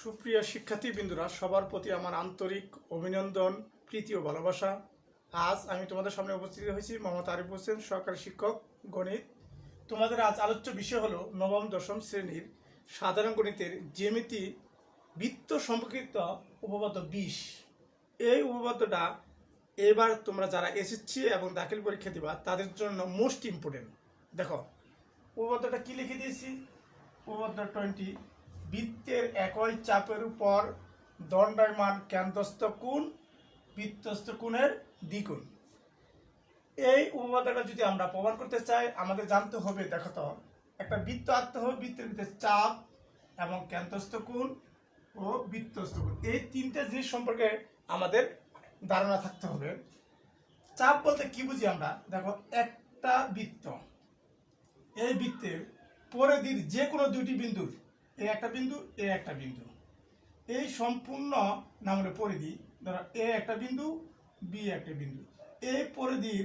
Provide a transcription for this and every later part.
সুপ্রিয় শিক্ষার্থীবৃন্দরা, সবার প্রতি আমার আন্তরিক অভিনন্দন, প্রীতি ও ভালোবাসা। আজ আমি তোমাদের সামনে উপস্থিত হয়েছি মোহাম্মদ আরিফ হোসেন, সহকারী শিক্ষক গণিত। তোমাদের আজ আলোচ্য বিষয় হলো নবম দশম শ্রেণীর সাধারণ গণিতের জ্যামিতি বৃত্ত সম্পর্কিত উপপাদ্য 20। এই উপপাদ্যটা এবার তোমরা যারা এসএসসি এবং দাখিল পরীক্ষা দিবা তাদের জন্য মোস্ট ইম্পর্টেন্ট। দেখো উপপাদ্যটা কি লিখে দিয়েছি। উপপাদ্য 20, বৃত্তের একই চাপের উপর দণ্ডায়মান কেন্দ্রস্থ কোণ বৃত্তস্থ কোণের দ্বিগুণ। এই উপপাদ্যটা যদি আমরা প্রমাণ করতে চাই আমাদের জানতে হবে, দেখো তো একটা বৃত্ত আঁকতে হবে, বৃত্তের ভিতরে চাপ এবং কেন্দ্রস্থ কোণ ও বৃত্তস্থ কোণ, এই তিনটা জিনিস সম্পর্কে আমাদের ধারণা থাকতে হবে। চাপ বলতে কি বুঝি আমরা, দেখো একটা বৃত্ত, এই বৃত্তের পরিধির যে কোনো দুইটি বিন্দুর, এ একটা বিন্দু এ একটা বিন্দু, এই সম্পূর্ণ নাম হলো পরিধি। ধরো এ একটা বিন্দু বি একটা বিন্দু, এই পরিধির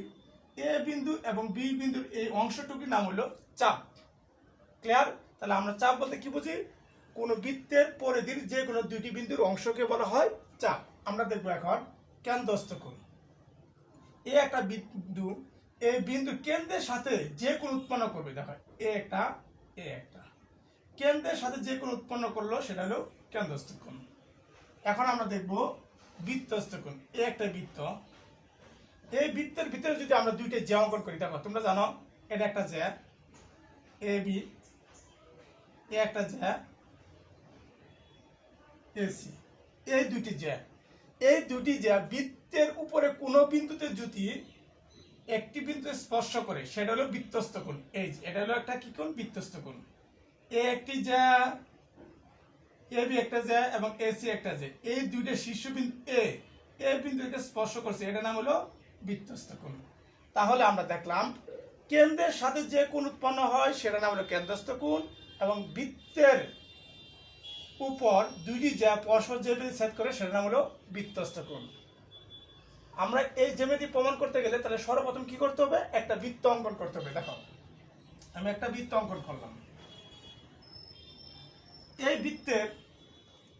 এ বিন্দু এবং বি বিন্দুর এই অংশটুকুর নাম হলো চাপ। ক্লিয়ার? তাহলে আমরা চাপ বলতে কি বুঝি, কোনো বৃত্তের পরিধির যে কোনো দুইটি বিন্দুর অংশকে বলা হয় চাপ। আমরা দেখবো এখন কেন্দ্রস্থ কোণ। এ একটা বিন্দু, এই বিন্দু কেন্দ্রের সাথে যে কোণ উৎপন্ন করবে, দেখো এ একটা কেন্দ্রের সাথে যে কোণ উৎপন্ন করলো সেটা হলো কেন্দ্রস্থ কোণ। এখন আমরা দেখব বৃত্তস্থ কোণ। এ একটা বৃত্ত, এই বৃত্তের ভিতরে যদি আমরা দুইটা জ্যা অঙ্কন করি, দেখো তোমরা জানো এটা একটা জ্যা এ বি, এ একটা জ্যা এসি, এই দুটি জ্যা বৃত্তের উপরে কোনো বিন্দুতে যদি একটি বিন্দু স্পর্শ করে সেটা হলো বৃত্তস্থ কোণ। এই এটা হলো একটা কি কোণ, বৃত্তস্থ কোণ। এ একটি জ্যা, এ বি একটা জ্যা এবং এসি একটা জ্যা, এই দুইটা শীর্ষবিন্দু এ বিন্দুকে স্পর্শ করছে, এটার নাম হলো বৃত্তস্থ কোণ। তাহলে আমরা দেখলাম কেন্দ্রের সাথে যে কোণ উৎপন্ন হয় সেটার নাম হলো কেন্দ্রস্থ কোণ, এবং বৃত্তের উপর দুইটি জ্যা পরস্পর যে বিন্দু ছেদ করে সেটার নাম হলো বৃত্তস্থ কোণ। আমরা এই জ্যামিতি প্রমাণ করতে গেলে তাহলে সর্বপ্রথম কি করতে হবে, একটা বৃত্ত অঙ্কন করতে হবে। দেখো আমি একটা বৃত্ত অঙ্কন করলাম, এই বৃত্তের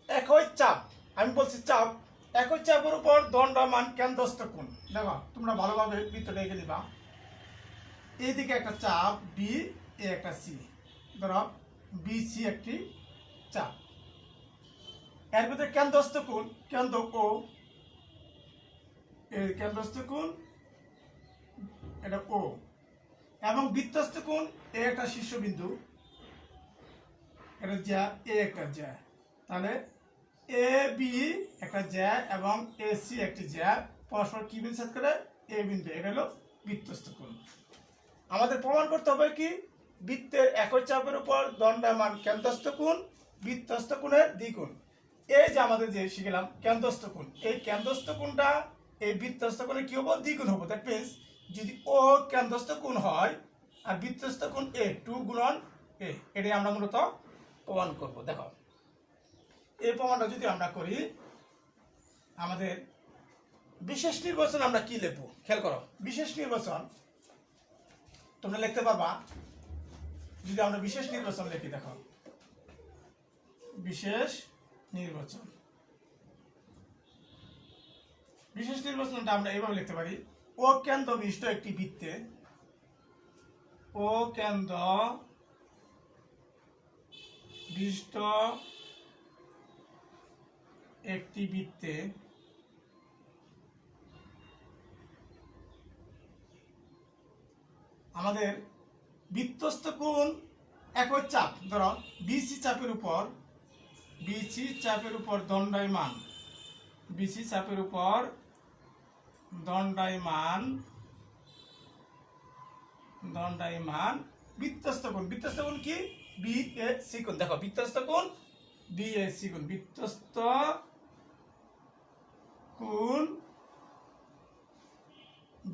একই চাপ, আমি বলছি চাপ, একই চাপের উপর দণ্ডায়মান কেন্দ্রস্থ কোণ। দেখো তোমরা ভালোভাবে বৃত্তটা এঁকে দিবা। এইদিকে একটা চাপ বি, এ একটা সি, ধরো বি সি একটি চাপ, এর ভিতরে কেন্দ্রস্থ কোণ কেন্দ্র ও, এই কেন্দ্রস্থ কোণ এটা ও, এবং বৃত্তস্থ কোণ এ একটা শীর্ষবিন্দু, এটা জ্যা এ একটা জ্যা, তাহলে এ বি একটা জ্যা এবং এ সি একটি জ্যা পরস্পর কি বিন্দু ছেদ করে, এ বিন্দু, এটা হলো বৃত্তস্থ কোণ। আমাদের প্রমাণ করতে হবে কি, বৃত্তের একই চাপের উপর দণ্ডায়মান কেন্দ্রস্থ কোণ বৃত্তস্থ কোণের দ্বিগুণ। এই যে আমাদের যে শিখলাম কেন্দ্রস্থ কোণ, এই কেন্দ্রস্থ কোণটা এই বৃত্তস্থ কোণে কি হবো, দ্বিগুণ হবো। দ্যাট মিনস যদি ও কেন্দ্রস্থ কোণ হয় আর বৃত্তস্থ কোণ এ, 2 গুণন এ, এটাই আমরা মূলত প্রমাণ করব। দেখো এই প্রমাণটা যদি আমরা করি, আমাদের বিশেষ নির্বাচন আমরা কি লিখবো, খেয়াল করো। বিশেষ নির্বাচন তোমরা লিখতে পারবা যদি আমরা বিশেষ নির্বাচন লিখি। দেখো বিশেষ নির্বাচন, বিশেষ নির্বাচনটা আমরা এইভাবে লিখতে পারি, ও কেন্দ্র বিশিষ্ট একটি বৃত্তে, ও কেন্দ্র বিশিষ্ট একটি বৃত্তে আমাদের বৃত্তস্থ কোণ একই চাপ, ধরো বিসি চাপের উপর দণ্ডায়মান, বিসি চাপের উপর দণ্ডায়মান বৃত্তস্থ কোণ কি, বি এ সি কোণ। দেখো বৃত্তস্থ কোণ বি এ সি কোণ, বৃত্তস্থ কোণ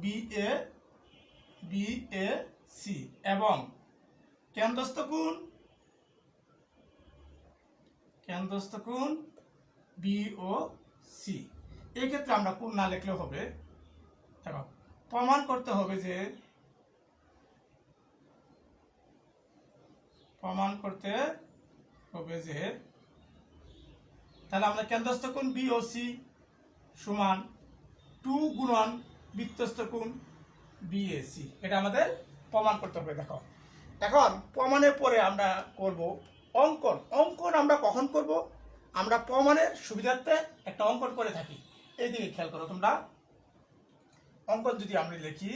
বি এ সি এবং কেন্দ্রস্থ কোণ বি ও সি। এই ক্ষেত্রে আমরা কোণ না লিখলেও হবে। দেখো প্রমাণ করতে হবে যে প্রমাণ করতে হবে যে তাহলে আমরা কেন্দ্রস্থ কোণ বিওসি সমান 2 গুণন বৃত্তস্থ কোণ বিএসি। এটা আমাদের প্রমাণ করতে হবে। দেখো এখন প্রমাণের পরে আমরা করব অঙ্কন। অঙ্কন আমরা কখন করব? আমরা প্রমাণের সুবিধার্থে একটা অঙ্কন করে থাকি। এইদিকে খেয়াল করো তোমরা। অঙ্কন যদি আমরা লিখি,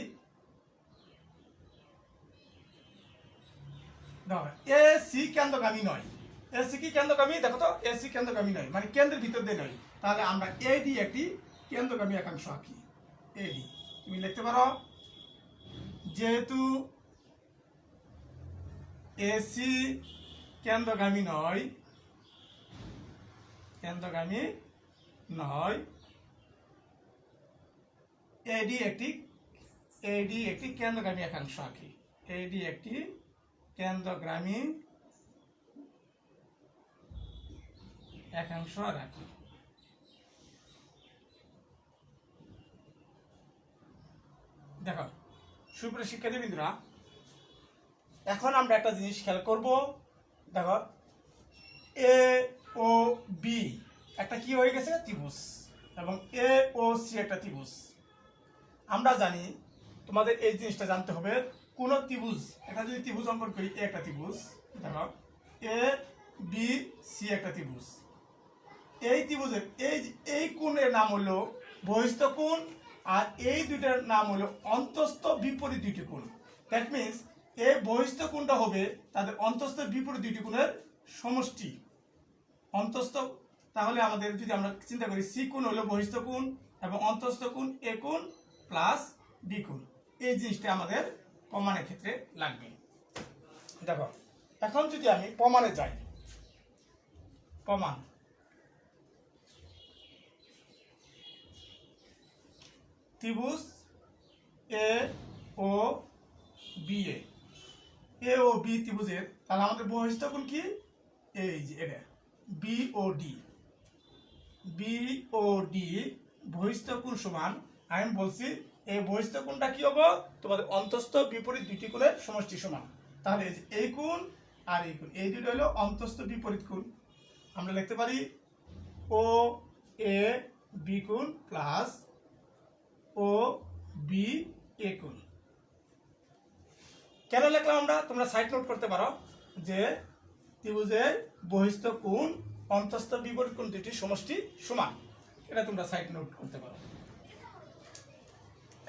এসি কেন্দ্রগামী নয়। এসি কি কেন্দ্রগামী? দেখো তো, এসি কেন্দ্রগামী নয় মানে কেন্দ্রের ভিতর দিয়ে নয়। তাহলে আমরা এডি একটি কেন্দ্রগামী একাংশ আঁকি। এডি তুমি লিখতে পারো, যেহেতু এসি কেন্দ্রগামী নয়, কেন্দ্রগামী নয়, এডি একটি কেন্দ্রগামী একাংশ আঁকি। এডি একটি কেন্দ্রগামী একাংশ রাখি। দেখো সুপ্রিয় শিক্ষার্থীবৃন্দরা, এখন আমরা একটা জিনিস খেয়াল করব। দেখো এ ও বি একটা কি হয়ে গেছে? ত্রিভুজ। এবং এ ও সি একটা ত্রিভুজ। আমরা জানি, তোমাদের এই জিনিসটা জানতে হবে, কোন ত্রিভুজ, এটা যদি ত্রিভুজ অঙ্কন করি, এ একটা ত্রিভুজ, দেখো এ বি সি একটা ত্রিভুজ। এই ত্রিভুজের এই কোণের নাম হলো বহিস্থ কোণ, আর এই দুইটার নাম হলো অন্তস্থ বিপরীত দুইটি কোণ। দ্যাট মিনস এই বহিস্থ কোণটা হবে তাদের অন্তস্থ বিপরীত দুইটি কোণের সমষ্টি। অন্তস্থ, তাহলে আমাদের যদি আমরা চিন্তা করি, সি কোণ হলো বহিস্থ কোণ এবং অন্তস্থ কোণ এ কোণ প্লাস বি কোণ। এই জিনিসটা আমাদের প্রমাণের ক্ষেত্রে লাগবে। দেখো এখন যদি আমি প্রমাণে যাই, প্রমাণ ত্রিভুজ এ ও বি, এ ও বি ত্রিভুজের, তাহলে আমাদের বহিস্থ কোণ কি? এই যে এটা বিওডি। বিওডি বহিস্থ কোণ সমান, আমি বলছি এই বহিস্থ কোণটা কি হবে? তোমাদের অন্তস্থ বিপরীত দুইটি কোণের সমষ্টি সমান। তাহলে এই কোণ আর এই কোণ, এই দুটো হলো অন্তস্থ বিপরীত কোণ। আমরা লিখতে পারি ও এ বি কোণ প্লাস ও বি এ কোণ। কেন লিখলাম আমরা? তোমরা সাইড নোট করতে পারো যে ত্রিভুজের বহিস্থ কোণ অন্তস্থ বিপরীত কোণ দুটি সমষ্টি সমান। এটা তোমরা সাইড নোট করতে পারো।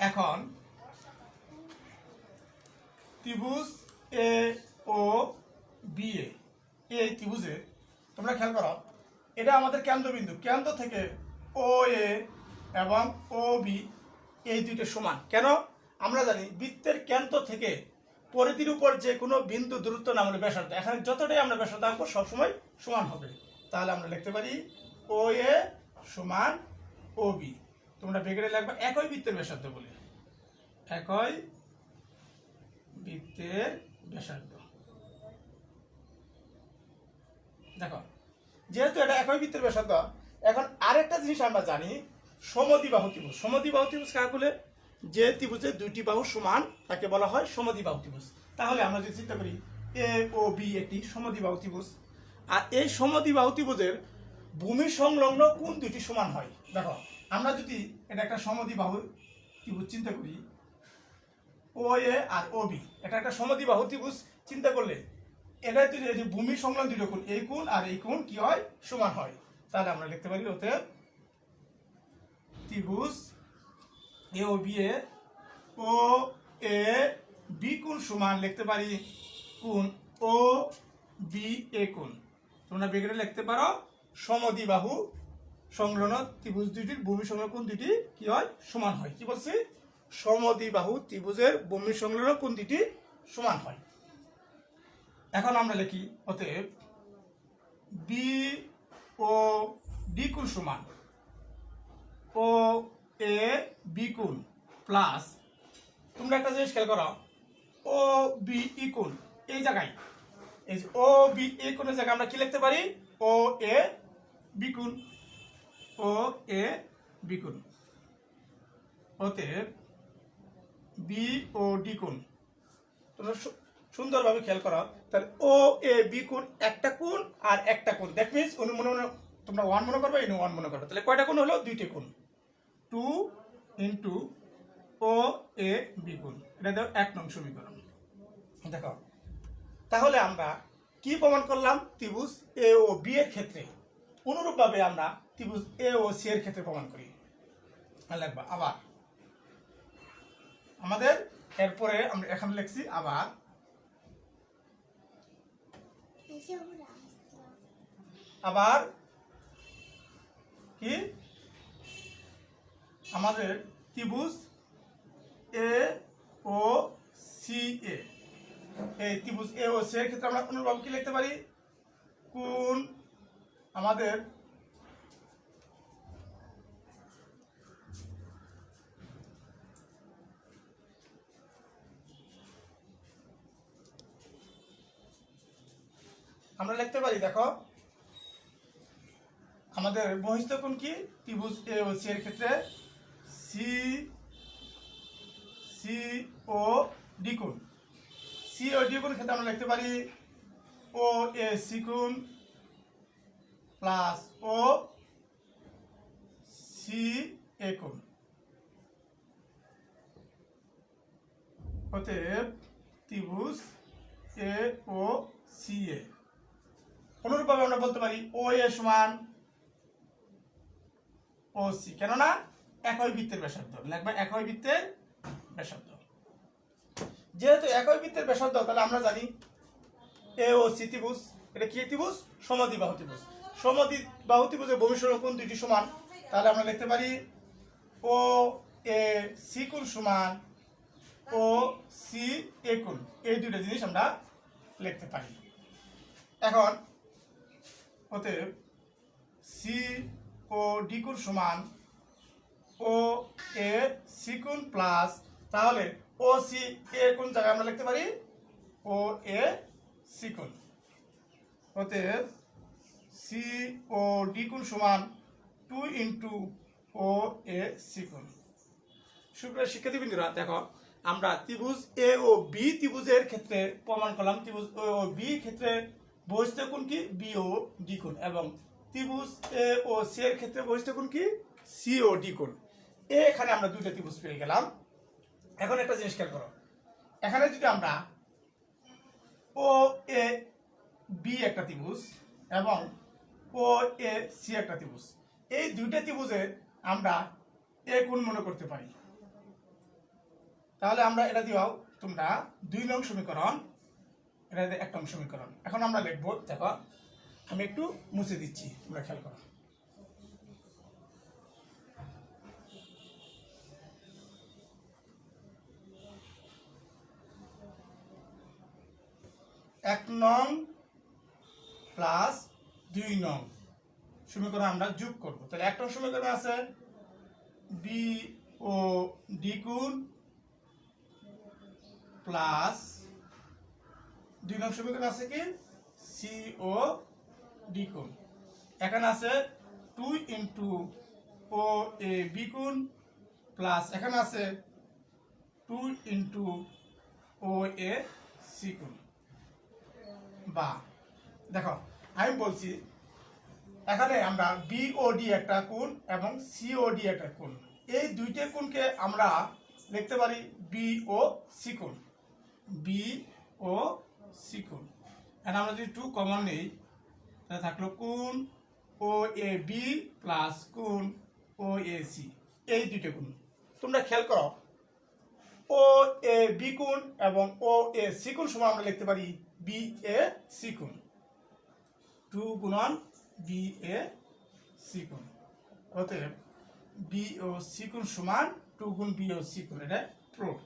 এখন ত্রিভুজ এ ও বি, এই ত্রিভুজে তোমরা খেয়াল করো, এটা আমাদের কেন্দ্রবিন্দু। কেন্দ্র থেকে ও এ এবং ও বি এই দুইটা সমান। কেন? আমরা জানি বৃত্তের কেন্দ্র থেকে পরিধির উপর যে কোনো বিন্দু দূরত্ব নাম হলো ব্যাসার্ধ। এখানে যতটাই আমরা ব্যাসার্ধ আঁকবো সবসময় সমান হবে। তাহলে আমরা লিখতে পারি ও এ সমান ও বি। তোমরা ব্র্যাকেটে লিখবে একই বৃত্তের ব্যাসার্ধ বলে, একই বৃত্তের ব্যাসার্ধ। দেখো যেহেতু এটা একই বৃত্তের ব্যাসার্ধ, এখন আরেকটা জিনিস আমরা জানি, সমদ্বিবাহু ত্রিভুজ। সমদ্বিবাহু ত্রিভুজ কাকে বলে? যে ত্রিভুজের দুইটি বাহু সমান তাকে বলা হয় সমদ্বিবাহু ত্রিভুজ। তাহলে আমরা যদি চিন্তা করি এ ও বি একটি সমদ্বিবাহু ত্রিভুজ, আর এই সমদ্বিবাহু ত্রিভুজের ভূমি সংলগ্ন কোণ দুটি সমান হয়। দেখো আমরা যদি এটা একটা সমদ্বিবাহু ত্রিভুজ চিন্তা করি, ও এ আর ও বি, এটা একটা সমদ্বিবাহু ত্রিভুজ চিন্তা করলে এটা যদি ভূমি সংলগ্ন দুটো কোণ, এই কোণ আর এই কোণ কি হয়? সমান হয়। তাহলে আমরা লিখতে পারি ওতে ত্রিভুজ এ ও B A O A B কোণ সমান লিখতে পারি কোণ ও বি এ কোণ। তোমরা ব্র্যাকেটে লিখতে পারো সমদ্বিবাহু সংলগ্ন ত্রিভুজ দুইটির ভূমি সংলগ্ন কোণ দুটি কি হয়? সমান হয়। কি বলছি? সমদ্বিবাহু ত্রিভুজের ভূমি সংলগ্ন কোণ দুটি সমান হয়। এখন আমরা লিখি অতএব বি ও ডি কোণ সমান ও এ বি কোণ প্লাস, তোমরা একটা জিনিস খেয়াল করো, ও বি ই কোণ এই জায়গায়, এই যে ও বি এ কোণের জায়গায় আমরা কি লিখতে পারি? ও এ বি কোণ, ও এ বি কোণ। অতএব বি ও ডি কোণ, তোমরা সুন্দরভাবে খেয়াল করো, তাহলে ও এ বি কোণ একটা কোণ আর একটা কোণ। দ্যাট মিনস মনে মনে তোমরা তোমরা 1 মনে করবে, এনে 1 মনে করবে। তাহলে কয়টা কোণ হলো? 2টি কোণ। 2 ইন্টু ও এ বি কোণ, এটা দাও 1 নং সমীকরণ। দেখো, তাহলে আমরা কি প্রমাণ করলাম? ত্রিভুজ এ ও বি এর ক্ষেত্রে অনুরূপভাবে আমরা ত্রিভুজ এ ও সি এর ক্ষেত্রে প্রমাণ করি। লিখবা আবার, আমাদের এরপরে আমরা এখানে লিখছি আবার আবার কি আমাদের ত্রিভুজ এ ও সি এ, এই ত্রিভুজ এ ও সি এর ক্ষেত্রে আমরা অনুরূপভাবে কি লিখতে পারি? কোণ আমাদের আমরা লিখতে পারি, দেখো আমাদের বহিস্থ কোণ কি? ত্রিভুজ এ ও সি এর ক্ষেত্রে সি সি ও ডি কোণ। সি ও ডি কোণ ক্ষেত্রে আমরা লিখতে পারি ও এ সি কোণ প্লাস ও সি এ কোণ। অতএব ত্রিভুজ এ ও সি এ, অনুরূপভাবে আমরা বলতে পারি ও এ সমান ও সি, কেননা একই বৃত্তের ব্যাসার্ধ। লিখবা একই বৃত্তের ব্যাসার্ধ। যেহেতু একই বৃত্তের ব্যাসার্ধ, তাহলে আমরা জানি এ ও সি ত্রিভুজ, এটা কি ত্রিভুজ? সমদ্বিবাহু ত্রিভুজ। সমদ্বিবাহু ত্রিভুজের ভূমিসরণ কোণ দুইটি সমান, তাহলে আমরা লিখতে পারি ও এ সি কোণ সমান ও সি এ কোণ। এই দুইটা জিনিস আমরা লিখতে পারি। এখন অতএব সি ও ডি কোণ সমান ও এ সি কোণ প্লাস, তাহলে ও সি এ কোণ জায়গায় আমরা লিখতে পারি ও এ সি কোণ। অতএব সি ও ডি কোণ সমান 2 ইন্টু ও এ সি কোণ। সুপ্রিয় শিক্ষার্থীবৃন্দরা, দেখো আমরা ত্রিভুজ এ ও বি ত্রিভুজের ক্ষেত্রে প্রমাণ করলাম ত্রিভুজ এ ও বি ক্ষেত্রে বহিস্থ কোণ কি? বি ও ডি কোণ, এবং ত্রিভুজ এ ও সি এর ক্ষেত্রে বহিস্থ কোণ কি? সি ও ডি কোণ। এখানে আমরা দুইটা ত্রিভুজ পেয়ে গেলাম। এখন একটা জিনিস খেয়াল করো, এখানে যদি আমরা ও এ বি একটা ত্রিভুজ এবং ও এ সি একটা ত্রিভুজ, এই দুইটা ত্রিভুজে আমরা এ কোণ মনে করতে পারি। তাহলে আমরা এটা দিও তোমরা 2 নং সমীকরণ, এটা 1 নং সমীকরণ। এখন আমরা লিখবো, দেখো আমি একটু মুছে দিচ্ছি, তোমরা খেয়াল করো। এক নং প্লাস 2 নং সমীকরণ আমরা যোগ করব। তাহলে 1 নং সমীকরণ আছে বি ও ডি কোণ প্লাস 2 নং সমীকরণ আছে কি? সি ও ডি কোণ। এখানে আছে 2 ইন্টু ও এ বি কোণ প্লাস এখানে আছে 2 ইন্টু ও এ সি কোণ। বা দেখো আমি বলছি, এখানে আমরা বিওডি একটা কোণ এবং সিওডি একটা কোণ, এই দুইটা কোণকে আমরা লিখতে পারি বি ও সি কোণ। বি ও সি কোণ। এখন আমরা যদি 2 কমন নেই, তাহলে থাকলো কোণ ও এ বি প্লাস কোণ ও এ সি, এই দুইটা কোণ। তোমরা খেয়াল করো, ও এ বি কোণ এবং ও এ সি কোণ সমান আমরা লিখতে পারি বি এ সি কোণ। 2 গুণন বি এ সি কোণ। অতএব বি ও সি কোণ সমান 2 গুণ বি ও সি কোণ, এটা প্রুফ।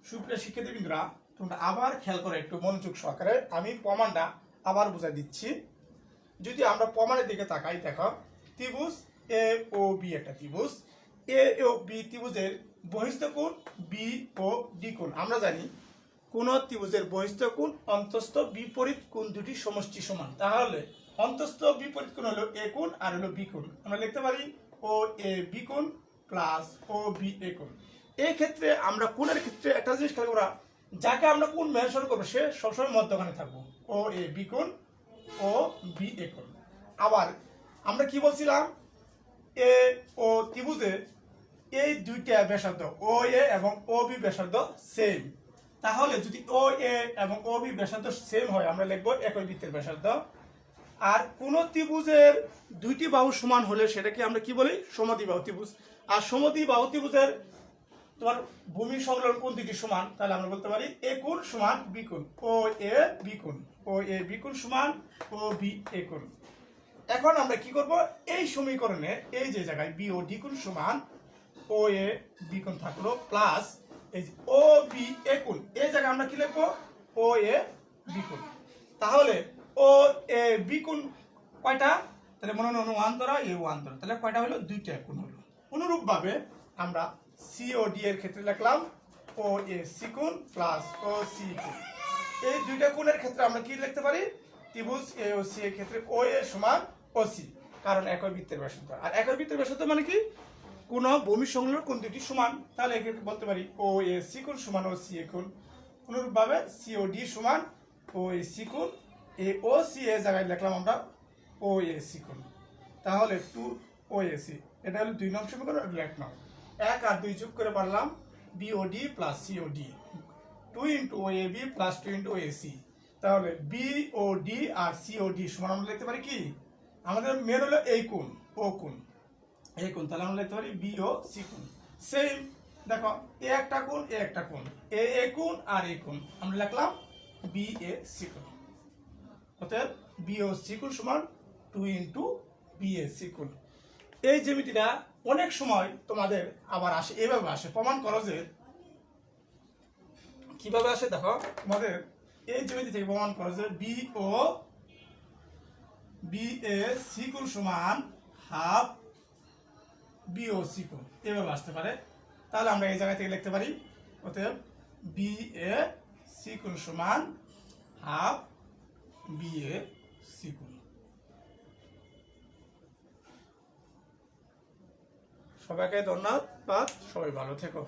সুপ্রিয় শিক্ষার্থীবৃন্দরা, তোমরা আবার খেয়াল করো একটু মনোযোগ সহকারে, আমি প্রমাণটা আবার বুঝাই দিচ্ছি। যদি আমরা প্রমাণের দিকে তাকাই, দেখো ত্রিভুজ এ ও বি একটা ত্রিভুজ, এ ও বি ত্রিভুজের বহিস্থ কোণ বি ও ডি কোণ। আমরা জানি কোন ত্রিভুজের বহিস্থ কোণ অন্তস্থ বিপরীত কোণ দুটি সমষ্টি সমান, তাহলে অন্তস্থ বিপরীত কোণ হলো এ কোণ আর হলো বি কোণ। আমরা লিখতে পারি ও এ বি কোণ প্লাস ও বি এ কোণ। এই ক্ষেত্রে আমরা কোণের ক্ষেত্রে একটা জিনিস খেয়াল করা, যাকে আমরা কোণ মেনশন করবো সে সবসময় মধ্যখানে থাকবো। ও এ বি কোণ ও বি এ কোণ। আবার আমরা কি বলছিলাম, এ ও ত্রিভুজে এই দুইটা ব্যাসার্ধ ও এ এবং ও বি ব্যাসার্ধ সেম। তাহলে যদি ও এ এবং ও বি ব্যাসার্ধ সেম হয় আমরা লিখবো একই বৃত্তের ব্যাসার্ধ। আর কোন ত্রিভুজের দুইটি বাহু সমান হলে সেটাকে আমরা কি বলি, সমদ্বিবাহু ত্রিভুজ। আর সমদ্বিবাহু ত্রিভুজের তোমার ভূমি সংলগ্ন কোণ দুটি সমান, তাহলে আমরা বলতে পারি এ কোণ সমান বি কোণ, ও এ বি কোণ, ও এ বি কোণ সমান ও বি এ কোণ। এখন আমরা কি করব, এই সমীকরণে এই যে জায়গায় বি ও ডি কোণ সমান ও এ বি কোণ থাকলো প্লাস এই যে ও বি এ কোণ, এই জায়গায় আমরা কি লিখবো, ও এ বি কোণ। তাহলে ও এ বি কোণ কয়টা, তাহলে মনে হয় ওয়ান ধরা এ ওয়ান ধরা, তাহলে কয়টা হলো, দুইটা কোণ হলো। অনুরূপভাবে আমরা সি ও ডি এর ক্ষেত্রে লিখলাম ও এ সি কোণ প্লাস ও সি কোণ। এই দুইটা কোণের ক্ষেত্রে আমরা কি লিখতে পারি, ত্রিভুজ এ ও সি এর ক্ষেত্রে ও এ সমান ও সি, কারণ একই বৃত্তের ব্যাসার্ধ। আর একই বৃত্তের ব্যাসার্ধ মানে কি, কোন ভূমি সংলগ্ন কোণ দুটি সমান, তাহলে এক্ষেত্রে বলতে পারি ও এ সি কোণ সমান ও সি এ কোণ। অনুরূপভাবে সি ও ডি সমান ও এ সি কোণ, এ ও সি এ জায়গায় লিখলাম আমরা ও এ সি কোণ। তাহলে টু ও এ সি, এটা হলো 2 নং সমীকরণ, এটা 1 নং। 1 আর 2 যোগ করে পারলাম B O D plus C O D, 2 into O A B plus 2 into O A C. তাহলে বি ও ডি আর সি ও ডি সমান আমরা লিখতে পারি কি, আমাদের মেন হলো এই কোণ, ও কোণ, এই কোণ, তাহলে আমরা লিখতে পারি বি ও সি কোণ। সেম দেখো, এ একটা কোণ এ একটা কোণ, এ কোণ আর এই কোণ, আমরা লিখলাম বি এ সি কোণ। অতএব বি ও সি কোণ সমান 2 ইন্টু বি এ সি কোণ। এই জ্যামিতিটা অনেক সময় তোমাদের আবার আসে, এভাবে আসে, প্রমাণ করো যে কিভাবে আসে। দেখো তোমাদের এই জ্যামিতি থেকে প্রমাণ করো যে বি এ সি কোণ সমান হাফ বি ও সি কোণ, এভাবে আসতে পারে। তাহলে আমরা এই জায়গা থেকে লিখতে পারি, অতএব বি এ সি কোণ সমান হাফ বি এ সি কোণ। সবাইকে ধন্যবাদ, সবাই ভালো থেকো।